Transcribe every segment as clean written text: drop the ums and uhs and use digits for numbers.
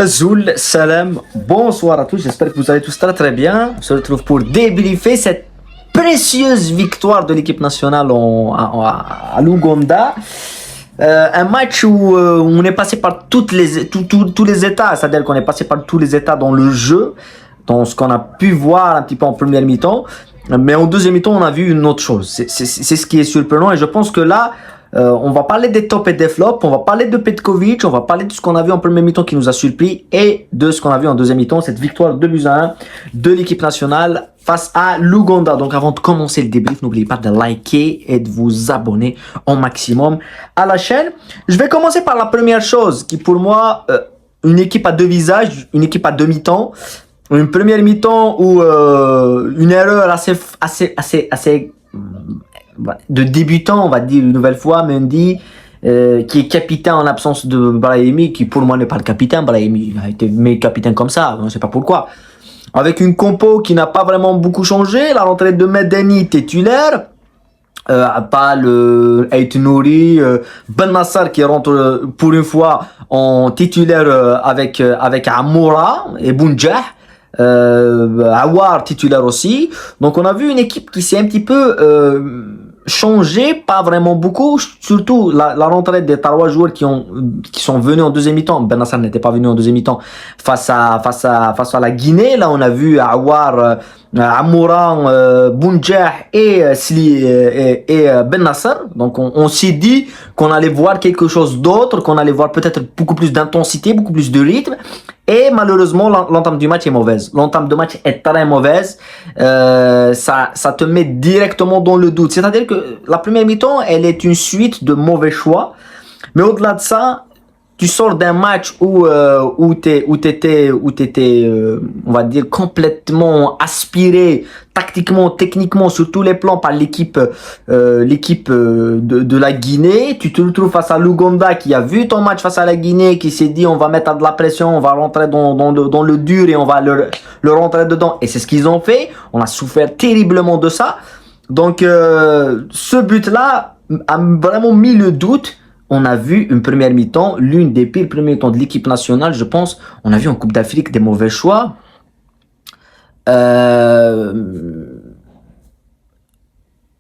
Zoul, salam, bonsoir à tous, j'espère que vous allez tous très très bien. On se retrouve pour débriefer cette précieuse victoire de l'équipe nationale à l'Ouganda. Un match où on est passé par tous les états, c'est-à-dire qu'on est passé par tous les états dans le jeu, dans ce qu'on a pu voir un petit peu en première mi-temps. Mais en deuxième mi-temps, on a vu une autre chose. C'est ce qui est surprenant et je pense que là, on va parler des tops et des flops, on va parler de Petkovic, on va parler de ce qu'on a vu en première mi-temps qui nous a surpris et de ce qu'on a vu en deuxième mi-temps, cette victoire 2-1 de l'équipe nationale face à l'Ouganda. Donc avant de commencer le débrief, n'oubliez pas de liker et de vous abonner au maximum à la chaîne. Je vais commencer par la première chose qui pour moi, une équipe à deux visages, une équipe à deux mi-temps. Une première mi-temps où une erreur assez de débutant, on va dire une nouvelle fois, Mendy, qui est capitaine en l'absence de Brahimi, qui pour moi n'est pas le capitaine. Brahimi a été meilleur capitaine comme ça, on ne sait pas pourquoi. Avec une compo qui n'a pas vraiment beaucoup changé, la rentrée de Medeni titulaire, pas le Ait Nouri, Ben Nassar qui rentre pour une fois en titulaire avec Amoura et Bounjah. Awar titulaire aussi. Donc on a vu une équipe qui s'est un petit peu changée, pas vraiment beaucoup, surtout la rentrée des trois joueurs qui sont venus en deuxième mi-temps. Ben Nassar n'était pas venu en deuxième mi-temps face à la Guinée. Là on a vu Awar, Amoura, Bounjah et Ben Nassar. Donc on s'est dit qu'on allait voir quelque chose d'autre, qu'on allait voir peut-être beaucoup plus d'intensité, beaucoup plus de rythme. Et malheureusement, l'entame du match est mauvaise. L'entame de match est très mauvaise. Ça te met directement dans le doute. C'est-à-dire que la première mi-temps, elle est une suite de mauvais choix. Mais au-delà de ça, tu sors d'un match où t'étais, on va dire, complètement aspiré, tactiquement, techniquement, sur tous les plans par l'équipe de la Guinée. Tu te retrouves face à l'Ouganda qui a vu ton match face à la Guinée, qui s'est dit on va mettre de la pression, on va rentrer dans le dur et on va le rentrer dedans. Et c'est ce qu'ils ont fait. On a souffert terriblement de ça. Donc, ce but-là a vraiment mis le doute. On a vu une première mi-temps, l'une des pires premières mi-temps de l'équipe nationale, je pense. On a vu en Coupe d'Afrique des mauvais choix.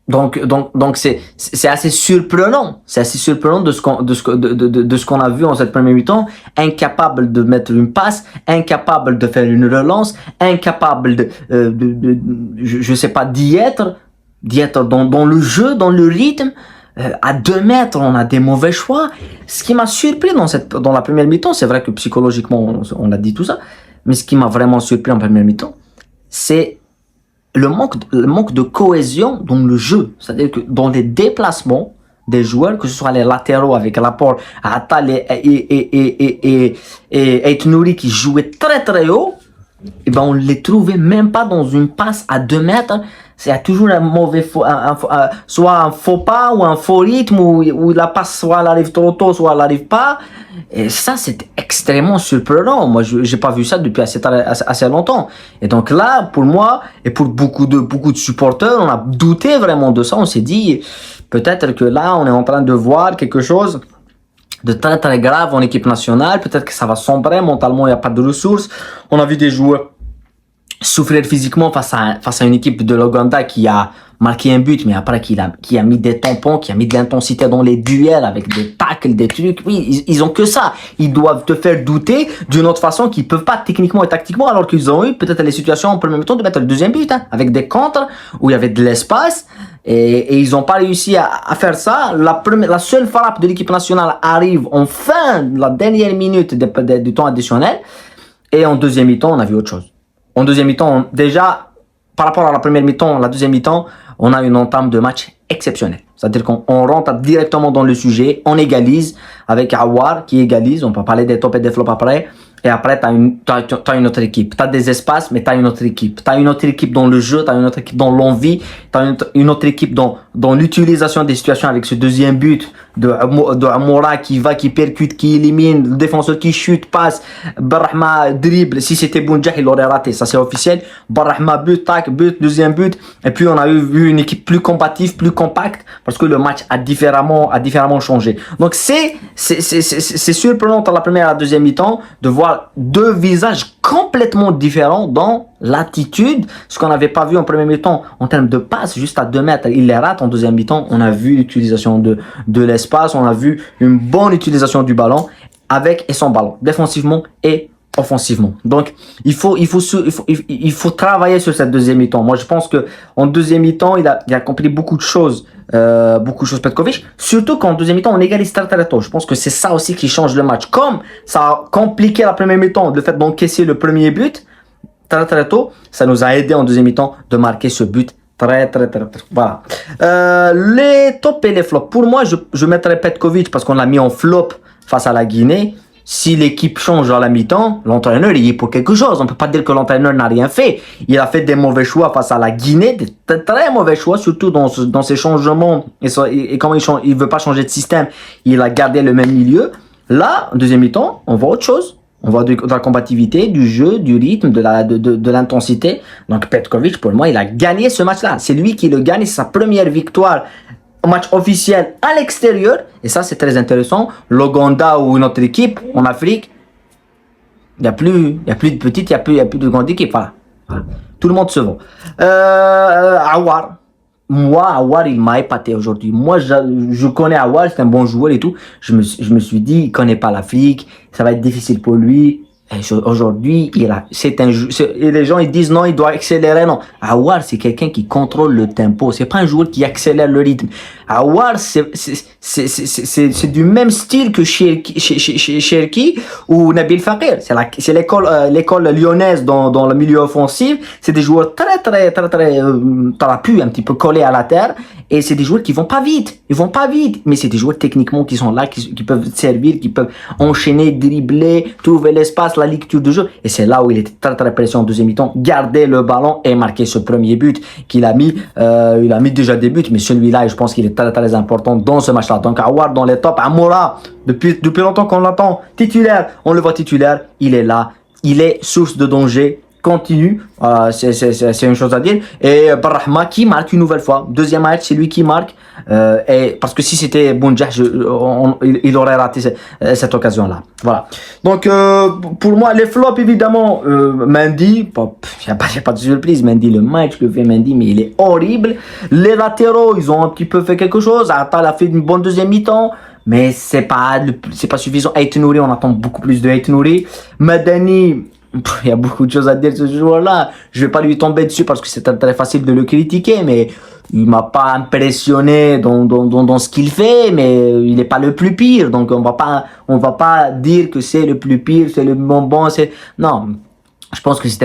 Donc c'est assez surprenant. C'est assez surprenent de ce qu'on a vu en cette première mi-temps. Incapable de mettre une passe, incapable de faire une relance, incapable je sais pas, d'y être dans le jeu, dans le rythme. À 2 mètres, on a des mauvais choix. Ce qui m'a surpris dans la première mi-temps, c'est vrai que psychologiquement, on a dit tout ça, mais ce qui m'a vraiment surpris en première mi-temps, c'est le manque de cohésion dans le jeu. C'est-à-dire que dans les déplacements des joueurs, que ce soit les latéraux avec l'apport à Attal et Ait Nouri qui jouaient très très haut, et ben on les trouvait même pas dans une passe à 2 mètres. C'est toujours un mauvais soit un faux pas ou un faux rythme où la passe soit elle arrive trop tôt, soit elle arrive pas. Et ça, c'est extrêmement surprenant. Moi, j'ai pas vu ça depuis assez longtemps. Et donc là, pour moi et pour beaucoup de supporters, on a douté vraiment de ça. On s'est dit, peut-être que là, on est en train de voir quelque chose de très très grave en équipe nationale. Peut-être que ça va sombrer mentalement, il n'y a pas de ressources. On a vu des joueurs souffrir physiquement face à une équipe de l'Ouganda qui a marqué un but, mais après qui a mis des tampons, qui a mis de l'intensité dans les duels avec des tacles, des trucs. Oui, ils ont que ça. Ils doivent te faire douter d'une autre façon qu'ils peuvent pas techniquement et tactiquement, alors qu'ils ont eu peut-être les situations en premier temps de mettre le deuxième but, avec des contres où il y avait de l'espace. Et ils ont pas réussi à faire ça. La seule frappe de l'équipe nationale arrive en fin de la dernière minute du temps additionnel. Et en deuxième mi-temps, on a vu autre chose. En deuxième mi-temps, déjà, par rapport à la première mi-temps, la deuxième mi-temps, on a une entame de match exceptionnelle. C'est-à-dire qu'on rentre directement dans le sujet, on égalise avec Awar qui égalise, on peut parler des tops et des flops après. Et après, t'as une autre équipe. T'as des espaces, mais t'as une autre équipe. T'as une autre équipe dans le jeu, t'as une autre équipe dans l'envie, t'as une autre équipe dans dans l'utilisation des situations avec ce deuxième but de Amoura qui percute, qui élimine, le défenseur qui chute, passe, Barrahma dribble. Si c'était Bounjah, il l'aurait raté, ça c'est officiel. Barrahma but, tac, but, deuxième but. Et puis on a vu une équipe plus combative, plus compacte, parce que le match a différemment changé. Donc c'est surprenant dans la première et la deuxième mi-temps de voir deux visages complètement différents dans l'attitude, ce qu'on n'avait pas vu en premier mi-temps en termes de passes, juste à 2 mètres, il les rate. En deuxième mi-temps, on a vu l'utilisation de l'espace, on a vu une bonne utilisation du ballon avec et sans ballon, défensivement et offensivement. Donc il faut travailler sur cette deuxième mi-temps. Moi je pense que en deuxième mi-temps il a accompli beaucoup de choses Petkovic, surtout qu'en deuxième mi-temps on égalise très très tôt. Je pense que c'est ça aussi qui change le match, comme ça a compliqué la première mi-temps le fait d'encaisser le premier but très très tôt, ça nous a aidé en deuxième mi-temps de marquer ce but très. Voilà. Les tops et les flops, pour moi je mettrais Petkovic parce qu'on l'a mis en flop face à la Guinée. Si l'équipe change à la mi-temps, l'entraîneur il est pour quelque chose. On ne peut pas dire que l'entraîneur n'a rien fait. Il a fait des mauvais choix face à la Guinée, des très mauvais choix, surtout dans ses changements. Et comme il veut pas changer de système, il a gardé le même milieu. Là, en deuxième mi-temps, on voit autre chose. On voit de la combativité, du jeu, du rythme, de l'intensité. Donc Petkovic, pour moi, il a gagné ce match-là. C'est lui qui le gagne, c'est sa première victoire match officiel à l'extérieur, et ça c'est très intéressant. L'Ouganda ou notre équipe en Afrique, il n'y a plus de petites, il n'y a plus de grandes équipes. Voilà. Tout le monde se vaut. Awar, il m'a épaté aujourd'hui. Moi, je connais Awar, c'est un bon joueur et tout. Je me suis dit, il connaît pas l'Afrique, ça va être difficile pour lui. Aujourd'hui, et les gens ils disent non, il doit accélérer. Non, Awar c'est quelqu'un qui contrôle le tempo. C'est pas un joueur qui accélère le rythme. Awar c'est du même style que Cherki ou Nabil Faqir. C'est l'école lyonnaise dans le milieu offensif. C'est des joueurs très trapus, un petit peu collés à la terre. Et c'est des joueurs qui vont pas vite. Ils vont pas vite. Mais c'est des joueurs techniquement qui sont là, qui peuvent servir, qui peuvent enchaîner, dribbler, trouver l'espace, la lecture du jeu. Et c'est là où il était très précis en deuxième mi-temps. Garder le ballon et marquer ce premier but qu'il a mis. Il a mis déjà des buts, mais celui-là, je pense qu'il est très important dans ce match-là. Donc Awar dans les tops. Amoura, depuis longtemps qu'on l'attend. Titulaire, on le voit titulaire. Il est là. Il est source de danger continue, c'est une chose à dire. Et Barrahma qui marque une nouvelle fois. Deuxième match, c'est lui qui marque. Et parce que si c'était Bounjah, il aurait raté cette occasion-là. Voilà. Donc, pour moi, les flops, évidemment, Mendy, il n'y a pas de surprise. Mendy, le match que fait Mendy, mais il est horrible. Les latéraux, ils ont un petit peu fait quelque chose. Attal a fait une bonne deuxième mi-temps. Mais c'est pas suffisant. Ait Nouri, on attend beaucoup plus de Ait Nouri. Madani, il y a beaucoup de choses à dire sur ce joueur-là. Je vais pas lui tomber dessus parce que c'est très facile de le critiquer, mais il m'a pas impressionné dans ce qu'il fait, mais il n'est pas le plus pire. Donc on va pas dire que c'est le plus pire, c'est le bonbon, non. Je pense que c'est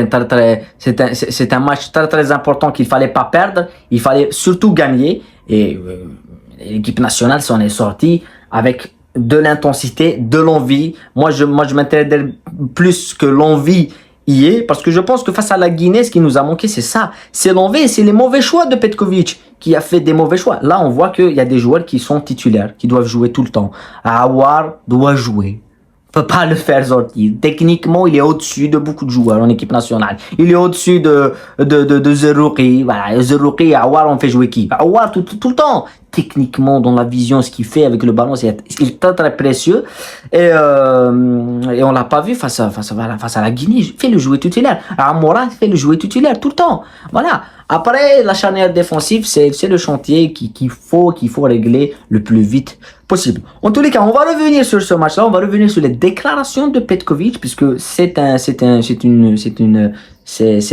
un match très important qu'il fallait pas perdre. Il fallait surtout gagner. Et l'équipe nationale s'en est sortie avec de l'intensité, de l'envie. Moi, je m'intéresse plus que l'envie y est, parce que je pense que face à la Guinée, ce qui nous a manqué, c'est ça. C'est l'envie et c'est les mauvais choix de Petkovic qui a fait des mauvais choix. Là, on voit qu'il y a des joueurs qui sont titulaires, qui doivent jouer tout le temps. Awar doit jouer. Peut pas le faire sortir. Techniquement, il est au-dessus de beaucoup de joueurs en équipe nationale. Il est au-dessus de Zerouki. Voilà, Zerouki, Awar, on fait jouer qui? Awar tout le temps. Techniquement, dans la vision, ce qu'il fait avec le ballon, il est très précieux. Et on l'a pas vu face à la Guinée. Fait le jouer titulaire. Amoura fait le jouer titulaire tout le temps. Voilà. Après, la charnière défensive, c'est le chantier qu'il faut régler le plus vite possible. En tous les cas, on va revenir sur ce match-là. On va revenir sur les déclarations de Petkovic, puisque ces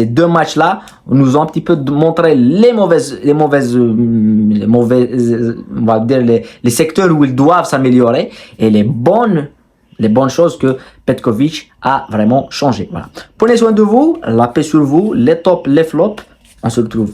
deux matchs-là nous ont un petit peu montré on va dire les secteurs où ils doivent s'améliorer et les bonnes choses que Petkovic a vraiment changé. Voilà. Prenez soin de vous, la paix sur vous, les tops, les flops. On se retrouve.